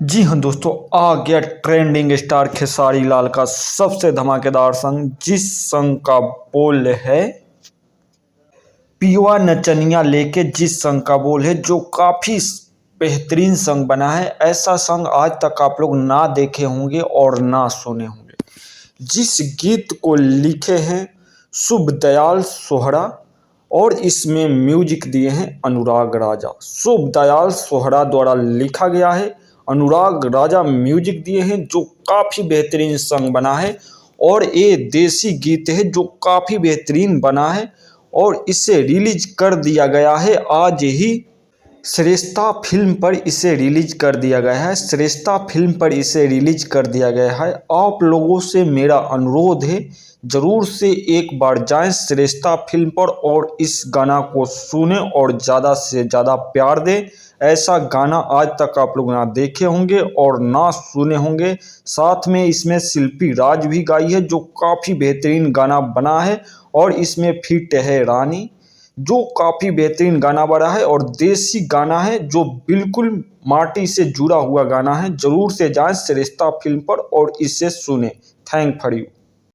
जी हाँ दोस्तों, आ गया ट्रेंडिंग स्टार खेसारी लाल का सबसे धमाकेदार संग, जिस संग का बोल है पियुआ नचनिया लेके। जिस संग का बोल है जो काफी बेहतरीन संग बना है। ऐसा संग आज तक आप लोग ना देखे होंगे और ना सुने होंगे। जिस गीत को लिखे हैं शुभ दयाल सोहरा और इसमें म्यूजिक दिए हैं अनुराग राजा। शुभ दयाल सोहरा द्वारा लिखा गया है, अनुराग राजा म्यूजिक दिए हैं, जो काफ़ी बेहतरीन संग बना है। और ये देसी गीत है जो काफ़ी बेहतरीन बना है और इसे रिलीज कर दिया गया है आज ही। श्रेष्ठा फिल्म पर इसे रिलीज कर दिया गया है। श्रेष्ठा फिल्म पर इसे रिलीज कर दिया गया है। आप लोगों से मेरा अनुरोध है, ज़रूर से एक बार जाएं श्रेष्ठा फिल्म पर और इस गाना को सुने और ज़्यादा से ज़्यादा प्यार दें। ऐसा गाना आज तक आप लोग ना देखे होंगे और ना सुने होंगे। साथ में इसमें शिल्पी राज भी गाई है, जो काफ़ी बेहतरीन गाना बना है। और इसमें फिट है रानी, जो काफ़ी बेहतरीन गाना बना है और देसी गाना है, जो बिल्कुल माटी से जुड़ा हुआ गाना है। ज़रूर से जाएं श्रेष्ठा फिल्म पर और इसे सुने। Thank for you.